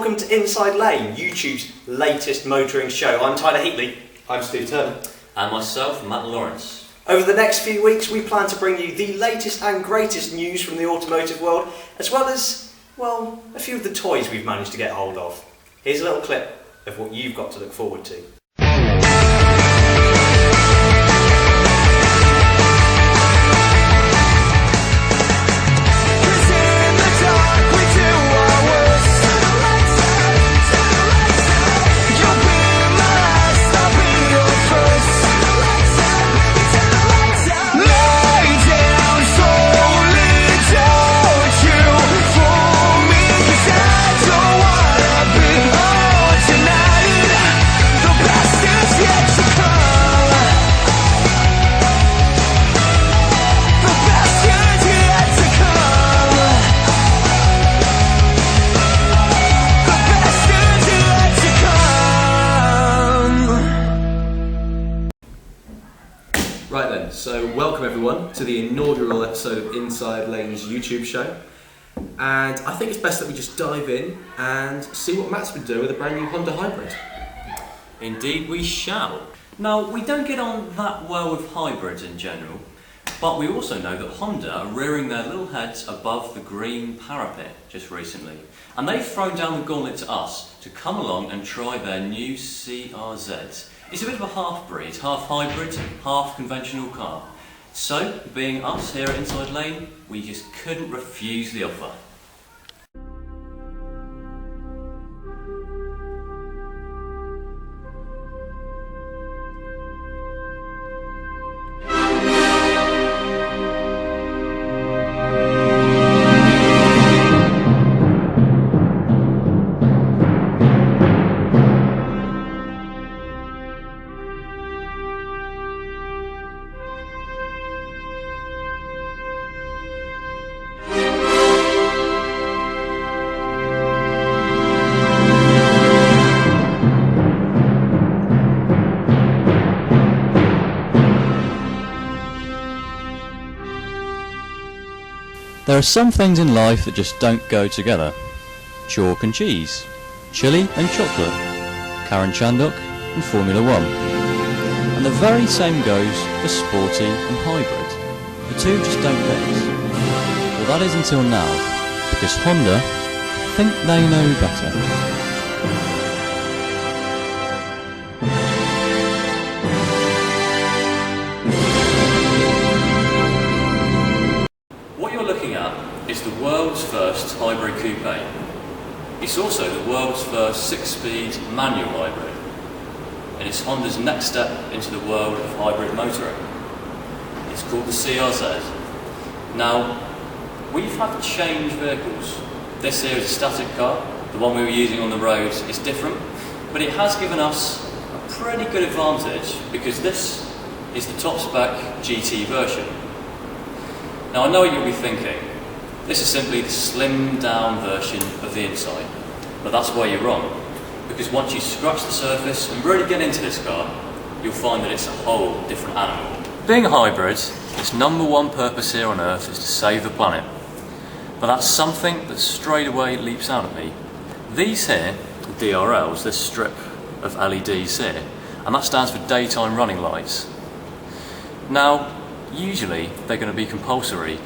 welcome to Inside Lane, YouTube's latest motoring show. I'm Tyler Heatley. I'm Steve Turner. And myself, Matt Lawrence. Over the next few weeks, we plan to bring you the latest and greatest news from the automotive world, as well as, well, a few of the toys we've managed to get hold of. Here's a little clip of what you've got to look forward to. Right then, so welcome everyone to the inaugural episode of Inside Lane's YouTube show. And I think it's best that we just dive in and see what Matt's been doing with a brand new Honda Hybrid. Indeed we shall. Now, we don't get on that well with hybrids in general, but we also know that Honda are rearing their little heads above the green parapet just recently. And they've thrown down the gauntlet to us to come along and try their new CR-Z. It's a bit of a half-breed, half-hybrid, half-conventional car. So, being us here at Inside Lane, we just couldn't refuse the offer. There are some things in life that just don't go together. Chalk and cheese, chili and chocolate, Karen Chandok and Formula One. And the very same goes for sporty and hybrid. The two just don't mix. Well, that is until now, because Honda think they know better. It's the world's first hybrid coupe. It's also the world's first 6-speed manual hybrid. And it's Honda's next step into the world of hybrid motoring. It's called the CR-Z. Now, we've had to change vehicles. This here is a static car. The one we were using on the road is different. But it has given us a pretty good advantage because this is the top spec GT version. Now, I know what you'll be thinking. This is simply the slimmed down version of the inside, but that's where you're wrong, because once you scratch the surface and really get into this car, you'll find that it's a whole different animal. Being a hybrid, its number one purpose here on Earth is to save the planet, but that's something that straight away leaps out at me. These here, the DRLs, this strip of LEDs here, and that stands for daytime running lights. Now, usually they're going to be compulsory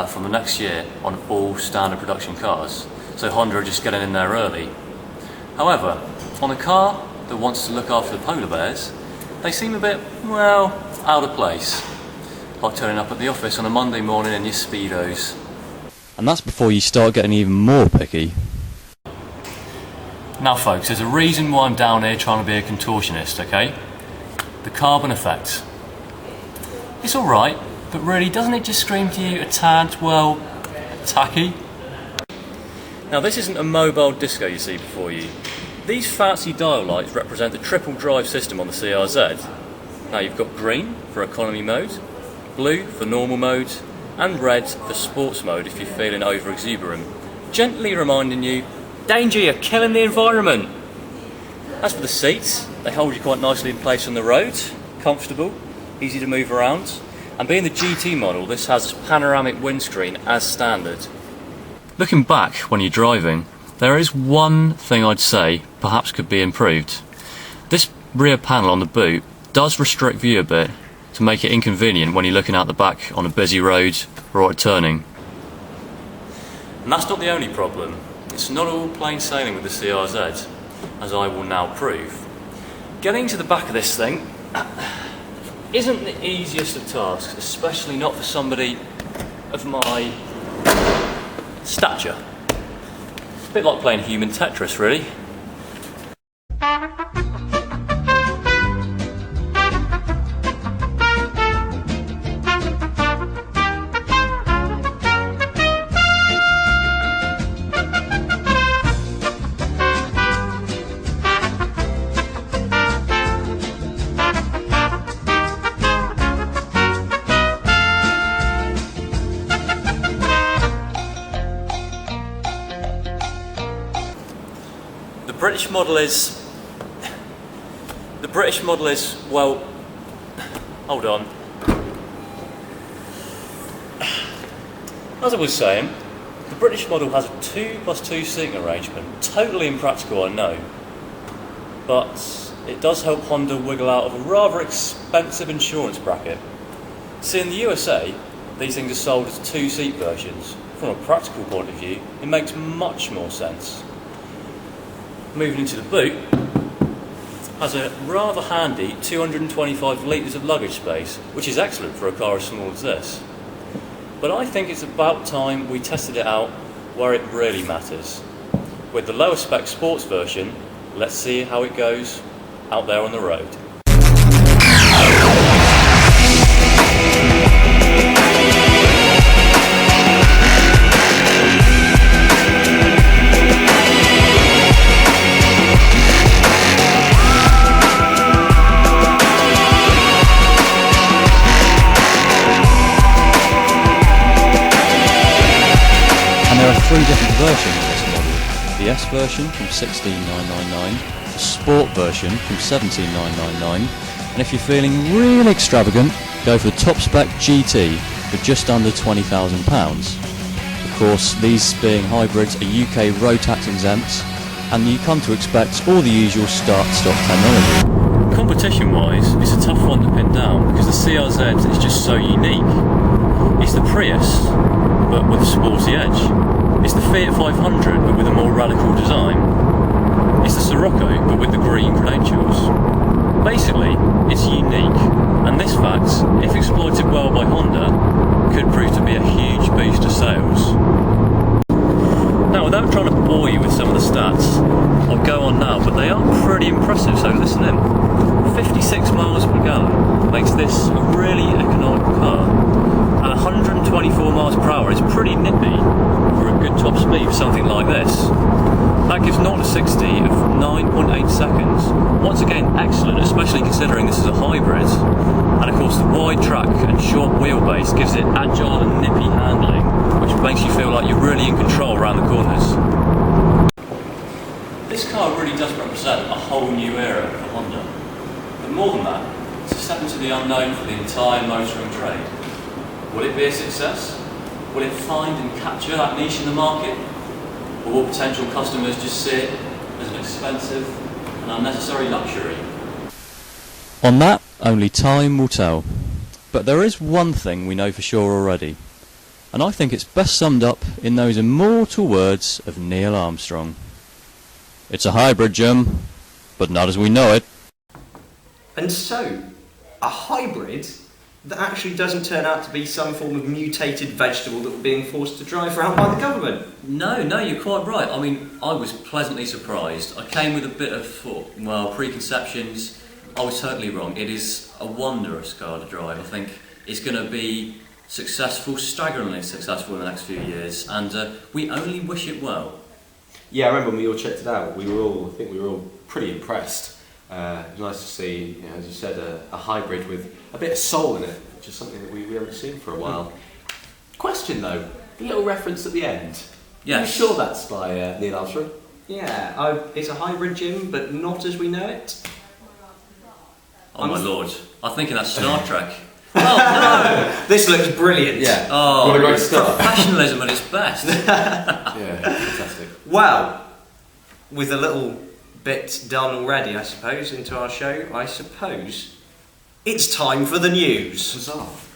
from the next year on all standard production cars, so Honda are just getting in there early. However, on a car that wants to look after the polar bears, they seem a bit, well, out of place. Like turning up at the office on a Monday morning in your Speedos. And that's before you start getting even more picky. Now folks, there's a reason why I'm down here trying to be a contortionist, okay? The carbon effect. It's alright, but really, doesn't it just scream to you a tad, well, tacky? Now this isn't a mobile disco you see before you. These fancy dial lights represent the triple drive system on the CR-Z. Now you've got green for economy mode, blue for normal mode, and red for sports mode if you're feeling over exuberant. Gently reminding you, danger, you're killing the environment! As for the seats, they hold you quite nicely in place on the road, comfortable, easy to move around. And being the GT model, this has a panoramic windscreen as standard. Looking back when you're driving, There is one thing I'd say perhaps could be improved. This rear panel on the boot does restrict view a bit to make it inconvenient when you're looking out the back on a busy road or at turning. And that's not the only problem. It's not all plain sailing with the CR-Z, as I will now prove. Getting to the back of this thing isn't the easiest of tasks, especially not for somebody of my stature. It's a bit like playing human Tetris, really. The British model is, well, hold on. As I was saying, the British model has a 2+2 seating arrangement. Totally impractical, I know. But it does help Honda wiggle out of a rather expensive insurance bracket. See, in the USA, these things are sold as 2-seat versions. From a practical point of view, it makes much more sense. Moving into the boot, has a rather handy 225 litres of luggage space, which is excellent for a car as small as this. But I think it's about time we tested it out where it really matters. With the lower spec sports version, let's see how it goes out there on the road. There are 3 different versions of this model: the S version from $16,999, the Sport version from $17,999, and if you're feeling really extravagant, go for the top spec GT for just under £20,000. Of course, these being hybrids are UK road tax exempt, and you come to expect all the usual start-stop technology. Competition-wise, it's a tough one to pin down because the CR-Z is just so unique. It's the Prius, but with a sporty edge. It's the Fiat 500, but with a more radical design. It's the Sirocco, but with the green credentials. Basically, it's unique, and this fact, if exploited well by Honda, could prove to be a huge boost to sales. Now, without trying to bore you with some of the stats, I'll go on now, but they are pretty impressive, so listen in. 56 miles per gallon makes this a really economical car. And 124 miles per hour is pretty nippy for a good top speed for something like this. That gives 0 to 60 of 9.8 seconds. Once again, excellent, especially considering this is a hybrid. And of course, the wide track and short wheelbase gives it agile and nippy handling, which makes you feel like you're really in control around the corners. This car really does represent a whole new era for Honda. But more than that, it's a step into the unknown for the entire motoring trade. Will it be a success? Will it find and capture that niche in the market? Or will potential customers just see it as an expensive and unnecessary luxury? On that, only time will tell. But there is one thing we know for sure already, and I think it's best summed up in those immortal words of Neil Armstrong. It's a hybrid, Jim, but not as we know it. And so, a hybrid that actually doesn't turn out to be some form of mutated vegetable that we're being forced to drive around by the government. No, you're quite right. I mean, I was pleasantly surprised. I came with a bit of, preconceptions. I was totally wrong. It is a wondrous car to drive. I think it's going to be successful, staggeringly successful in the next few years, and we only wish it well. Yeah, I remember when we all checked it out. I think we were all pretty impressed. Nice to see, as you said, a hybrid with a bit of soul in it, which is something that we haven't seen for a while. Question though, the little reference at the end. Yes. Are you sure that's by Neil Armstrong? Yeah, it's a hybrid, Jim, but not as we know it. Oh my lord, I'm thinking that's Star Trek. Oh no! This looks brilliant. Yeah. Oh, what a great start. Professionalism at its best. Yeah, fantastic. Well, with a little bit done already, I suppose, into our show, I suppose it's time for the news. Huzzah.